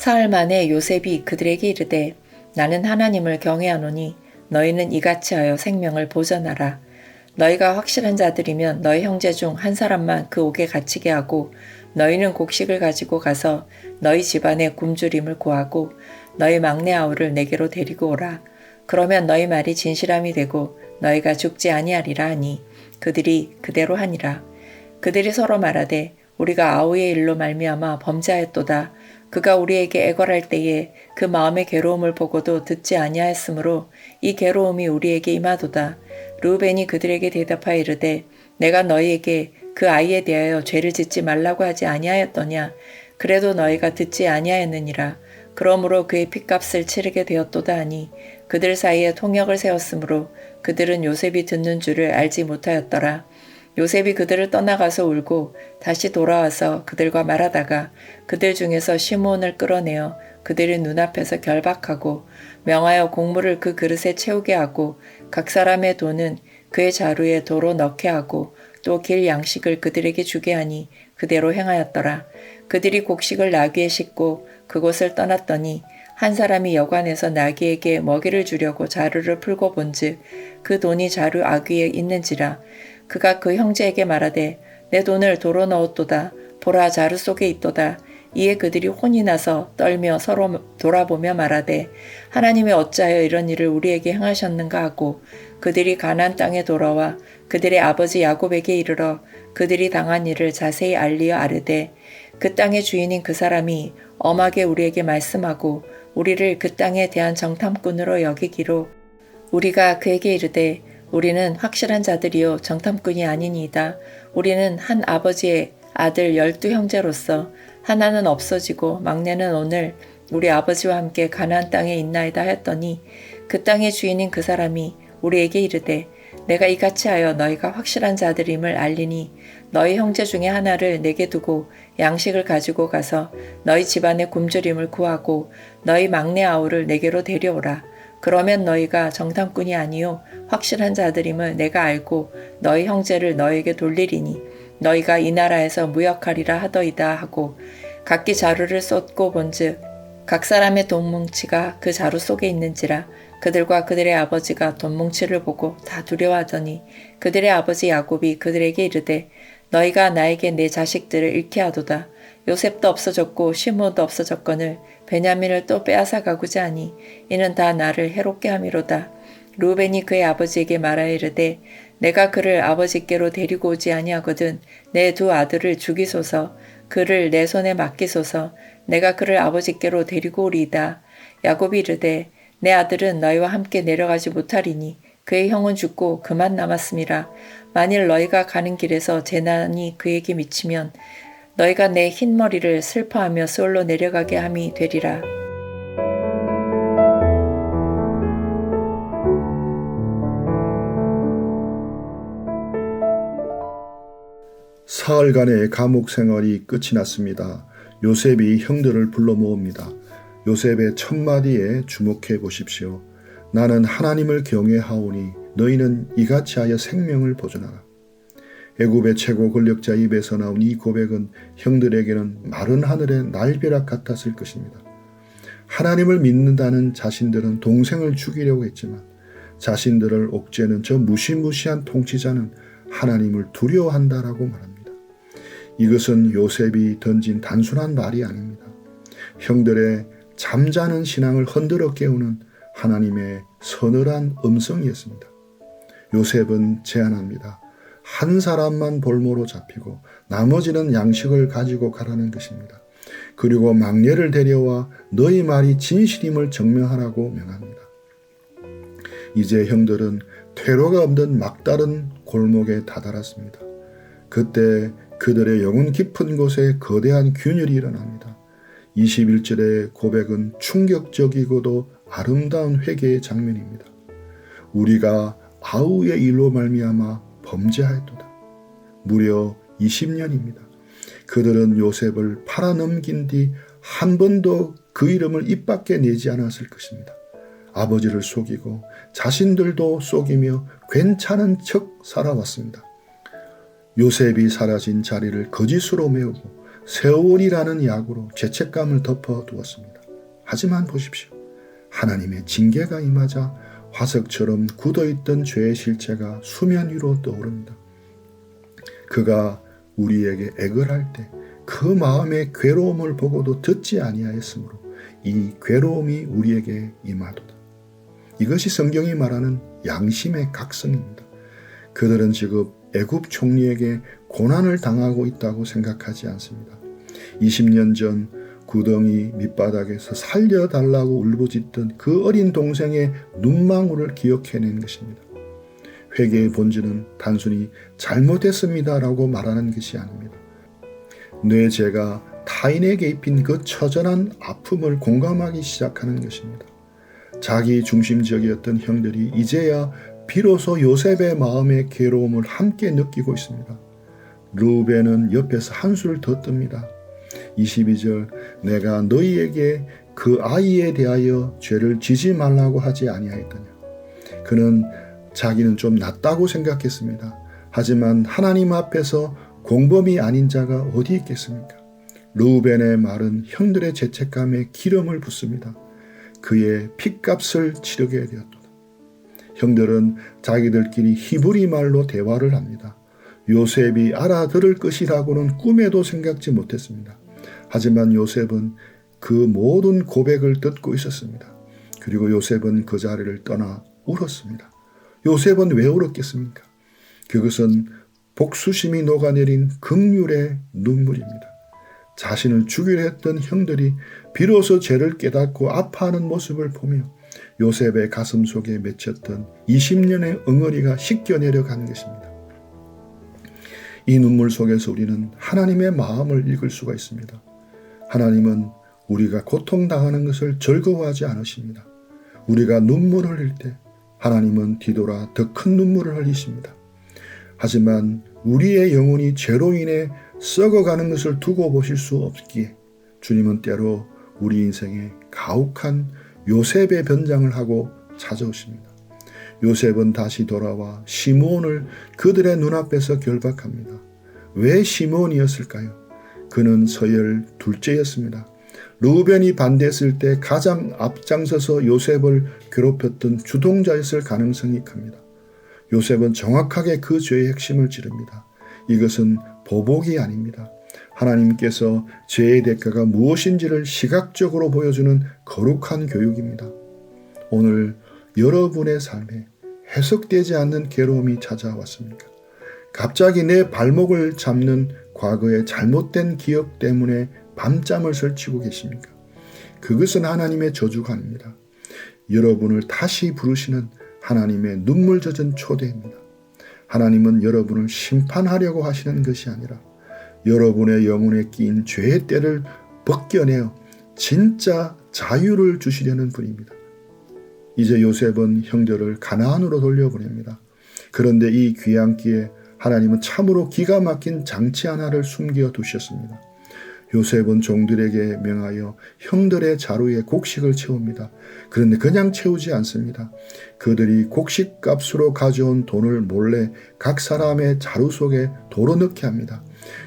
사흘 만에 요셉이 그들에게 이르되 나는 하나님을 경외하노니 너희는 이같이 하여 생명을 보전하라. 너희가 확실한 자들이면 너희 형제 중 한 사람만 그 옥에 갇히게 하고 너희는 곡식을 가지고 가서 너희 집안에 굶주림을 구하고 너희 막내 아우를 내게로 데리고 오라. 그러면 너희 말이 진실함이 되고 너희가 죽지 아니하리라 하니 그들이 그대로 하니라. 그들이 서로 말하되 우리가 아우의 일로 말미암아 범죄하였도다. 그가 우리에게 애걸할 때에 그 마음의 괴로움을 보고도 듣지 아니하였으므로 이 괴로움이 우리에게 임하도다. 르우벤이 그들에게 대답하여 이르되 내가 너희에게 그 아이에 대하여 죄를 짓지 말라고 하지 아니하였더냐. 그래도 너희가 듣지 아니하였느니라. 그러므로 그의 핏값을 치르게 되었도다 하니 그들 사이에 통역을 세웠으므로 그들은 요셉이 듣는 줄을 알지 못하였더라. 요셉이 그들을 떠나가서 울고 다시 돌아와서 그들과 말하다가 그들 중에서 시므온을 끌어내어 그들의 눈앞에서 결박하고 명하여 곡물을 그 그릇에 채우게 하고 각 사람의 돈은 그의 자루에 도로 넣게 하고 또 길 양식을 그들에게 주게 하니 그대로 행하였더라. 그들이 곡식을 나귀에 싣고 그곳을 떠났더니 한 사람이 여관에서 나귀에게 먹이를 주려고 자루를 풀고 본즉 그 돈이 자루 아귀에 있는지라. 그가 그 형제에게 말하되 내 돈을 도로 넣었도다. 보라 자루 속에 있도다. 이에 그들이 혼이 나서 떨며 서로 돌아보며 말하되 하나님이 어찌하여 이런 일을 우리에게 행하셨는가 하고 그들이 가나안 땅에 돌아와 그들의 아버지 야곱에게 이르러 그들이 당한 일을 자세히 알리어 아르되 그 땅의 주인인 그 사람이 엄하게 우리에게 말씀하고 우리를 그 땅에 대한 정탐꾼으로 여기기로 우리가 그에게 이르되 우리는 확실한 자들이요 정탐꾼이 아니니이다. 우리는 한 아버지의 아들 12형제로서 하나는 없어지고 막내는 오늘 우리 아버지와 함께 가나안 땅에 있나이다 하였더니 그 땅의 주인인 그 사람이 우리에게 이르되 내가 이같이 하여 너희가 확실한 자들임을 알리니 너희 형제 중에 하나를 내게 두고 양식을 가지고 가서 너희 집안의 굶주림을 구하고 너희 막내 아우를 내게로 데려오라. 그러면 너희가 정탐꾼이 아니요 확실한 자들임을 내가 알고 너희 형제를 너희에게 돌리리니 너희가 이 나라에서 무역하리라 하더이다 하고 각기 자루를 쏟고 본즉 각 사람의 돈뭉치가 그 자루 속에 있는지라. 그들과 그들의 아버지가 돈뭉치를 보고 다 두려워하더니 그들의 아버지 야곱이 그들에게 이르되 너희가 나에게 내 자식들을 잃게 하도다. 요셉도 없어졌고 시므온도 없어졌거늘 베냐민을 또 빼앗아 가고자 하니 이는 다 나를 해롭게 함이로다. 르우벤이 그의 아버지에게 말하여 이르되 내가 그를 아버지께로 데리고 오지 아니하거든 내 두 아들을 죽이소서. 그를 내 손에 맡기소서. 내가 그를 아버지께로 데리고 오리이다. 야곱이 이르되 내 아들은 너희와 함께 내려가지 못하리니 그의 형은 죽고 그만 남았음이라. 만일 너희가 가는 길에서 재난이 그에게 미치면 너희가 내 흰머리를 슬퍼하며 스올로 내려가게 함이 되리라. 사흘간의 감옥 생활이 끝이 났습니다. 요셉이 형들을 불러 모읍니다. 요셉의 첫 마디에 주목해 보십시오. 나는 하나님을 경외하오니 너희는 이같이 하여 생명을 보존하라. 애굽의 최고 권력자 입에서 나온 이 고백은 형들에게는 마른 하늘의 날벼락 같았을 것입니다. 하나님을 믿는다는 자신들은 동생을 죽이려고 했지만 자신들을 옥죄는 저 무시무시한 통치자는 하나님을 두려워한다라고 말합니다. 이것은 요셉이 던진 단순한 말이 아닙니다. 형들의 잠자는 신앙을 흔들어 깨우는 하나님의 서늘한 음성이었습니다. 요셉은 제안합니다. 한 사람만 볼모로 잡히고 나머지는 양식을 가지고 가라는 것입니다. 그리고 막내를 데려와 너희 말이 진실임을 증명하라고 명합니다. 이제 형들은 퇴로가 없는 막다른 골목에 다다랐습니다. 그때 그들의 영혼 깊은 곳에 거대한 균열이 일어납니다. 21절의 고백은 충격적이고도 아름다운 회개의 장면입니다. 우리가 아우의 일로 말미암아 범죄하였도다. 무려 20년입니다. 그들은 요셉을 팔아넘긴 뒤 한 번도 그 이름을 입 밖에 내지 않았을 것입니다. 아버지를 속이고 자신들도 속이며 괜찮은 척 살아왔습니다. 요셉이 사라진 자리를 거짓으로 메우고 세월이라는 약으로 죄책감을 덮어두었습니다. 하지만 보십시오. 하나님의 징계가 임하자 화석처럼 굳어있던 죄의 실체가 수면 위로 떠오릅니다. 그가 우리에게 애걸할 때 그 마음의 괴로움을 보고도 듣지 아니하였으므로 이 괴로움이 우리에게 임하도다. 이것이 성경이 말하는 양심의 각성입니다. 그들은 지금 애굽 총리에게 고난을 당하고 있다고 생각하지 않습니다. 20년 전 구덩이 밑바닥에서 살려달라고 울부짖던 그 어린 동생의 눈망울을 기억해낸 것입니다. 회개의 본질은 단순히 잘못했습니다라고 말하는 것이 아닙니다. 내 죄가 타인에게 입힌 그 처절한 아픔을 공감하기 시작하는 것입니다. 자기 중심적이었던 형들이 이제야 비로소 요셉의 마음의 괴로움을 함께 느끼고 있습니다. 르우벤은 옆에서 한수를 더 뜹니다. 22절 내가 너희에게 그 아이에 대하여 죄를 지지 말라고 하지 아니하였더냐. 그는 자기는 좀 낫다고 생각했습니다. 하지만 하나님 앞에서 공범이 아닌 자가 어디 있겠습니까? 르우벤의 말은 형들의 죄책감에 기름을 붓습니다. 그의 핏값을 치르게 되었도다. 형들은 자기들끼리 히브리 말로 대화를 합니다. 요셉이 알아들을 것이라고는 꿈에도 생각지 못했습니다. 하지만 요셉은 그 모든 고백을 듣고 있었습니다. 그리고 요셉은 그 자리를 떠나 울었습니다. 요셉은 왜 울었겠습니까? 그것은 복수심이 녹아내린 긍휼의 눈물입니다. 자신을 죽이려 했던 형들이 비로소 죄를 깨닫고 아파하는 모습을 보며 요셉의 가슴 속에 맺혔던 20년의 응어리가 씻겨 내려가는 것입니다. 이 눈물 속에서 우리는 하나님의 마음을 읽을 수가 있습니다. 하나님은 우리가 고통당하는 것을 즐거워하지 않으십니다. 우리가 눈물을 흘릴 때 하나님은 뒤돌아 더 큰 눈물을 흘리십니다. 하지만 우리의 영혼이 죄로 인해 썩어가는 것을 두고 보실 수 없기에 주님은 때로 우리 인생에 가혹한 요셉의 변장을 하고 찾아오십니다. 요셉은 다시 돌아와 시므온을 그들의 눈앞에서 결박합니다. 왜 시므온이었을까요? 그는 서열 둘째였습니다. 르우벤이 반대했을 때 가장 앞장서서 요셉을 괴롭혔던 주동자였을 가능성이 큽니다. 요셉은 정확하게 그 죄의 핵심을 찌릅니다. 이것은 보복이 아닙니다. 하나님께서 죄의 대가가 무엇인지를 시각적으로 보여주는 거룩한 교육입니다. 오늘 여러분의 삶에 해석되지 않는 괴로움이 찾아왔습니까? 갑자기 내 발목을 잡는 과거의 잘못된 기억 때문에 밤잠을 설치고 계십니까? 그것은 하나님의 저주가 아닙니다. 여러분을 다시 부르시는 하나님의 눈물 젖은 초대입니다. 하나님은 여러분을 심판하려고 하시는 것이 아니라 여러분의 영혼에 끼인 죄의 때를 벗겨내어 진짜 자유를 주시려는 분입니다. 이제 요셉은 형들을 가나안으로 돌려보냅니다. 그런데 이 귀향기에 하나님은 참으로 기가 막힌 장치 하나를 숨겨 두셨습니다. 요셉은 종들에게 명하여 형들의 자루에 곡식을 채웁니다. 그런데 그냥 채우지 않습니다. 그들이 곡식값으로 가져온 돈을 몰래 각 사람의 자루 속에 도로 넣게 합니다.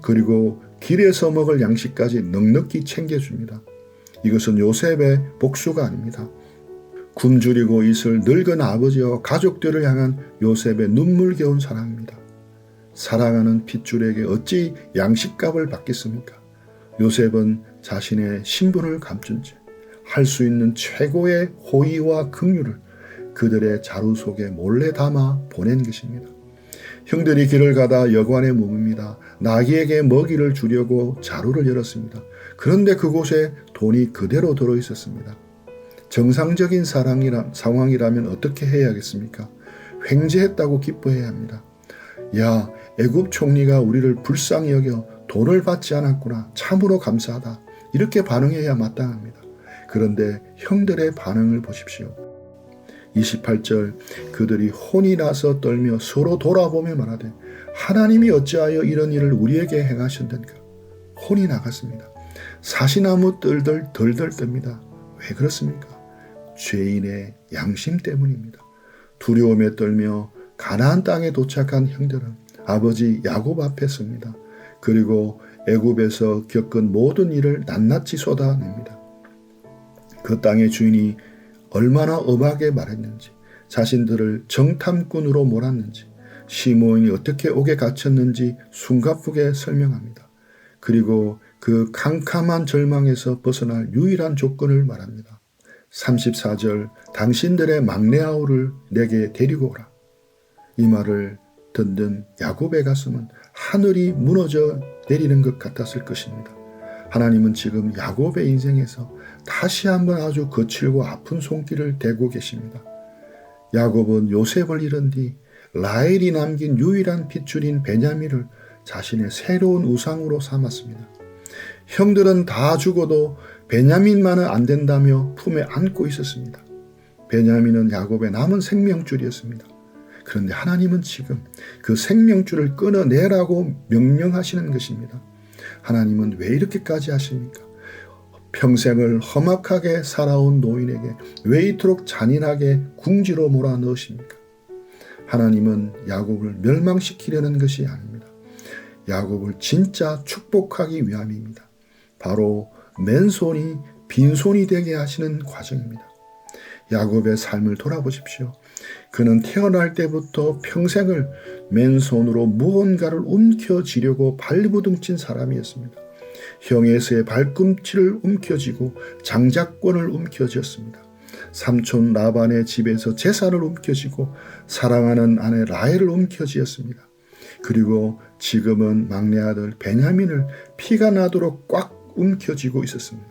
그리고 길에서 먹을 양식까지 넉넉히 챙겨줍니다. 이것은 요셉의 복수가 아닙니다. 굶주리고 있을 늙은 아버지와 가족들을 향한 요셉의 눈물겨운 사랑입니다. 사랑하는 핏줄에게 어찌 양식값을 받겠습니까? 요셉은 자신의 신분을 감춘 채 할 수 있는 최고의 호의와 긍휼을 그들의 자루 속에 몰래 담아 보낸 것입니다. 형들이 길을 가다 여관에 머뭅니다. 나귀에게 먹이를 주려고 자루를 열었습니다. 그런데 그곳에 돈이 그대로 들어 있었습니다. 정상적인 상황이라면 어떻게 해야겠습니까? 횡재했다고 기뻐해야 합니다. 야, 애굽 총리가 우리를 불쌍히 여겨 돈을 받지 않았구나. 참으로 감사하다. 이렇게 반응해야 마땅합니다. 그런데 형들의 반응을 보십시오. 28절 그들이 혼이 나서 떨며 서로 돌아보며 말하되 하나님이 어찌하여 이런 일을 우리에게 행하셨던가. 혼이 나갔습니다. 사시나무 덜덜 뜹니다. 왜 그렇습니까? 죄인의 양심 때문입니다. 두려움에 떨며 가나안 땅에 도착한 형들은 아버지 야곱 앞에 섭니다. 그리고 애굽에서 겪은 모든 일을 낱낱이 쏟아냅니다. 그 땅의 주인이 얼마나 엄하게 말했는지, 자신들을 정탐꾼으로 몰았는지, 시므온이 어떻게 옥에 갇혔는지 숨가쁘게 설명합니다. 그리고 그 캄캄한 절망에서 벗어날 유일한 조건을 말합니다. 34절, 당신들의 막내 아우를 내게 데리고 오라. 이 말을 듣는 야곱의 가슴은 하늘이 무너져 내리는 것 같았을 것입니다. 하나님은 지금 야곱의 인생에서 다시 한번 아주 거칠고 아픈 손길을 대고 계십니다. 야곱은 요셉을 잃은 뒤 라헬이 남긴 유일한 핏줄인 베냐민을 자신의 새로운 우상으로 삼았습니다. 형들은 다 죽어도 베냐민만은 안 된다며 품에 안고 있었습니다. 베냐민은 야곱의 남은 생명줄이었습니다. 그런데 하나님은 지금 그 생명줄을 끊어내라고 명령하시는 것입니다. 하나님은 왜 이렇게까지 하십니까? 평생을 험악하게 살아온 노인에게 왜 이토록 잔인하게 궁지로 몰아넣으십니까? 하나님은 야곱을 멸망시키려는 것이 아닙니다. 야곱을 진짜 축복하기 위함입니다. 바로 맨손이 빈손이 되게 하시는 과정입니다. 야곱의 삶을 돌아보십시오. 그는 태어날 때부터 평생을 맨손으로 무언가를 움켜쥐려고 발부둥친 사람이었습니다. 형에서의 발꿈치를 움켜쥐고 장자권을 움켜쥐었습니다. 삼촌 라반의 집에서 재산을 움켜쥐고 사랑하는 아내 라헬을 움켜쥐었습니다. 그리고 지금은 막내 아들 베냐민을 피가 나도록 꽉 움켜쥐고 있었습니다.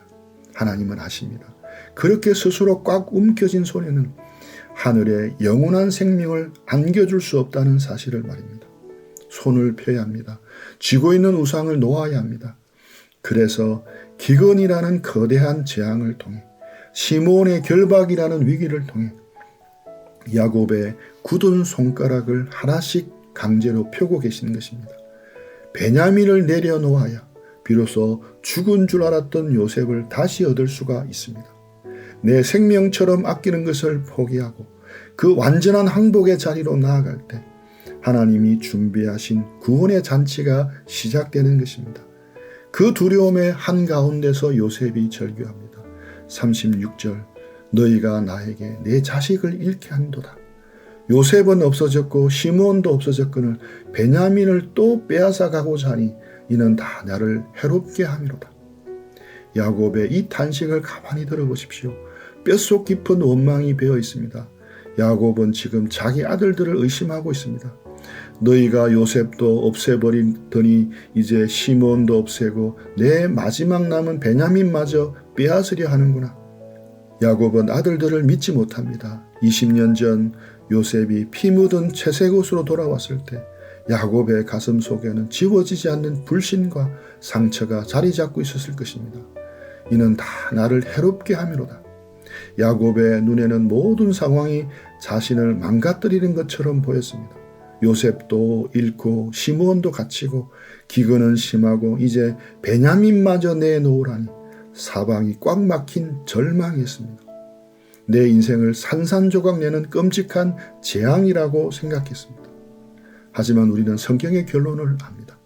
하나님은 아십니다. 그렇게 스스로 꽉 움켜쥔 손에는 하늘의 영원한 생명을 안겨줄 수 없다는 사실을 말입니다. 손을 펴야 합니다. 쥐고 있는 우상을 놓아야 합니다. 그래서 기근이라는 거대한 재앙을 통해 시므온의 결박이라는 위기를 통해 야곱의 굳은 손가락을 하나씩 강제로 펴고 계시는 것입니다. 베냐민을 내려놓아야 비로소 죽은 줄 알았던 요셉을 다시 얻을 수가 있습니다. 내 생명처럼 아끼는 것을 포기하고 그 완전한 항복의 자리로 나아갈 때 하나님이 준비하신 구원의 잔치가 시작되는 것입니다. 그 두려움의 한가운데서 요셉이 절규합니다. 36절, 너희가 나에게 내 자식을 잃게 한도다. 요셉은 없어졌고 시므온도 없어졌거늘 베냐민을 또 빼앗아 가고자 하니 이는 다 나를 해롭게 함이로다. 야곱의 이 탄식을 가만히 들어보십시오. 뼛속 깊은 원망이 배어 있습니다. 야곱은 지금 자기 아들들을 의심하고 있습니다. 너희가 요셉도 없애버리더니 이제 시므온도 없애고 내 마지막 남은 베냐민마저 빼앗으려 하는구나. 야곱은 아들들을 믿지 못합니다. 20년 전 요셉이 피 묻은 채색 옷으로 돌아왔을 때 야곱의 가슴 속에는 지워지지 않는 불신과 상처가 자리 잡고 있었을 것입니다. 이는 다 나를 해롭게 함이로다. 야곱의 눈에는 모든 상황이 자신을 망가뜨리는 것처럼 보였습니다. 요셉도 잃고 시므온도 갇히고 기근은 심하고 이제 베냐민마저 내놓으라니 사방이 꽉 막힌 절망이었습니다. 내 인생을 산산조각 내는 끔찍한 재앙이라고 생각했습니다. 하지만 우리는 성경의 결론을 압니다.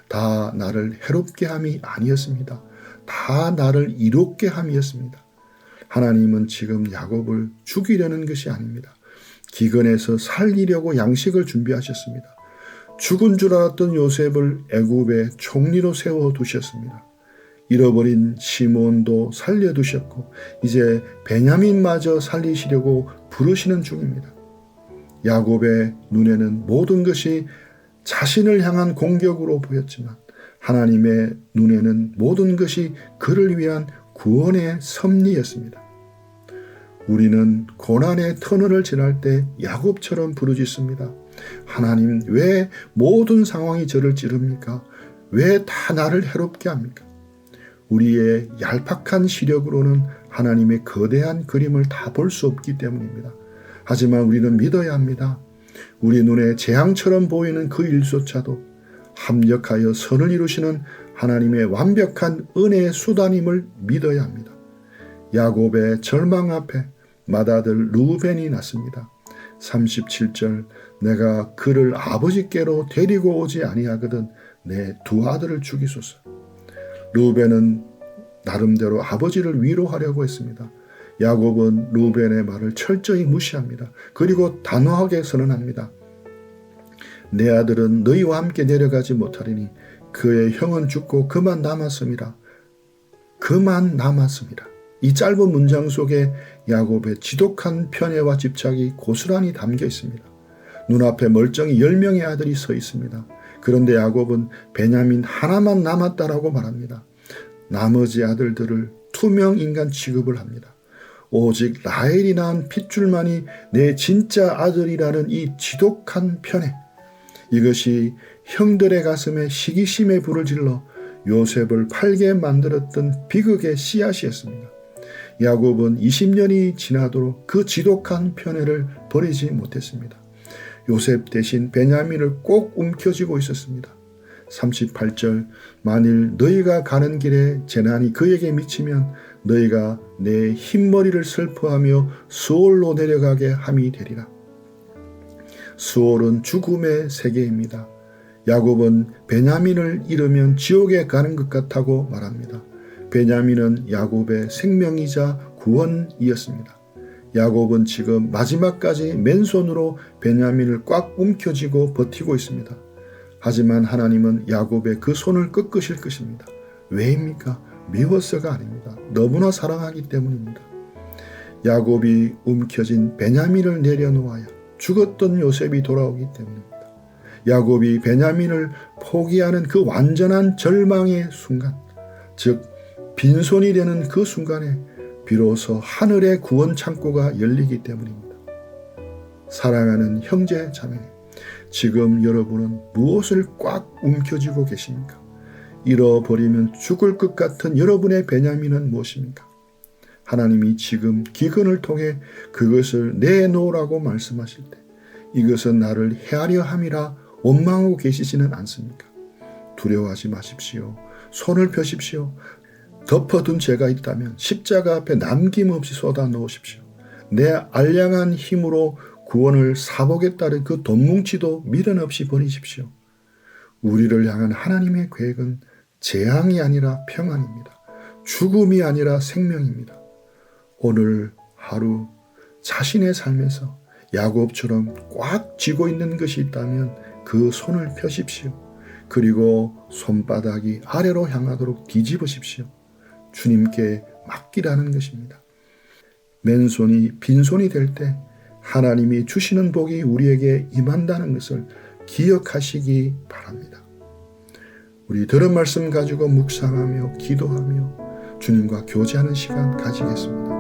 다 나를 해롭게 함이 아니었습니다. 다 나를 이롭게 함이었습니다. 하나님은 지금 야곱을 죽이려는 것이 아닙니다. 기근에서 살리려고 양식을 준비하셨습니다. 죽은 줄 알았던 요셉을 애굽의 총리로 세워두셨습니다. 잃어버린 시므온도 살려두셨고 이제 베냐민마저 살리시려고 부르시는 중입니다. 야곱의 눈에는 모든 것이 자신을 향한 공격으로 보였지만 하나님의 눈에는 모든 것이 그를 위한 구원의 섭리였습니다. 우리는 고난의 터널을 지날 때 야곱처럼 부르짖습니다. 하나님, 왜 모든 상황이 저를 찌릅니까? 왜 다 나를 해롭게 합니까? 우리의 얄팍한 시력으로는 하나님의 거대한 그림을 다 볼 수 없기 때문입니다. 하지만 우리는 믿어야 합니다. 우리 눈에 재앙처럼 보이는 그 일조차도 합력하여 선을 이루시는 하나님의 완벽한 은혜의 수단임을 믿어야 합니다. 야곱의 절망 앞에 맏아들 루벤이 났습니다. 37절, 내가 그를 아버지께로 데리고 오지 아니하거든 내 두 아들을 죽이소서. 루벤은 나름대로 아버지를 위로하려고 했습니다. 야곱은 루벤의 말을 철저히 무시합니다. 그리고 단호하게 선언합니다. 내 아들은 너희와 함께 내려가지 못하리니 그의 형은 죽고 그만 남았습니다. 그만 남았습니다. 이 짧은 문장 속에 야곱의 지독한 편애와 집착이 고스란히 담겨 있습니다. 눈앞에 멀쩡히 10명의 아들이 서 있습니다. 그런데 야곱은 베냐민 하나만 남았다라고 말합니다. 나머지 아들들을 투명 인간 취급을 합니다. 오직 라헬이 낳은 핏줄만이 내 진짜 아들이라는 이 지독한 편애, 이것이 형들의 가슴에 시기심의 불을 질러 요셉을 팔게 만들었던 비극의 씨앗이었습니다. 야곱은 20년이 지나도록 그 지독한 편애를 버리지 못했습니다. 요셉 대신 베냐민을 꼭 움켜쥐고 있었습니다. 38절 만일 너희가 가는 길에 재난이 그에게 미치면 너희가 내 흰머리를 슬퍼하며 수올로 내려가게 함이 되리라. 수올은 죽음의 세계입니다. 야곱은 베냐민을 잃으면 지옥에 가는 것 같다고 말합니다. 베냐민은 야곱의 생명이자 구원이었습니다. 야곱은 지금 마지막까지 맨손으로 베냐민을 꽉 움켜쥐고 버티고 있습니다. 하지만 하나님은 야곱의 그 손을 꺾으실 것입니다. 왜입니까? 미워서가 아닙니다. 너무나 사랑하기 때문입니다. 야곱이 움켜쥔 베냐민을 내려놓아야 죽었던 요셉이 돌아오기 때문입니다. 야곱이 베냐민을 포기하는 그 완전한 절망의 순간, 즉 빈손이 되는 그 순간에 비로소 하늘의 구원 창고가 열리기 때문입니다. 사랑하는 형제 자매, 지금 여러분은 무엇을 꽉 움켜쥐고 계십니까? 잃어버리면 죽을 것 같은 여러분의 베냐민은 무엇입니까? 하나님이 지금 기근을 통해 그것을 내놓으라고 말씀하실 때 이것은 나를 헤아려 함이라 원망하고 계시지는 않습니까? 두려워하지 마십시오. 손을 펴십시오. 덮어둔 죄가 있다면 십자가 앞에 남김없이 쏟아 놓으십시오. 내 알량한 힘으로 구원을 사보겠다는 그 돈뭉치도 미련 없이 버리십시오. 우리를 향한 하나님의 계획은 재앙이 아니라 평안입니다. 죽음이 아니라 생명입니다. 오늘 하루 자신의 삶에서 야곱처럼 꽉 쥐고 있는 것이 있다면 그 손을 펴십시오. 그리고 손바닥이 아래로 향하도록 뒤집으십시오. 주님께 맡기라는 것입니다. 맨손이 빈손이 될 때 하나님이 주시는 복이 우리에게 임한다는 것을 기억하시기 바랍니다. 우리 들은 말씀 가지고 묵상하며 기도하며 주님과 교제하는 시간 가지겠습니다.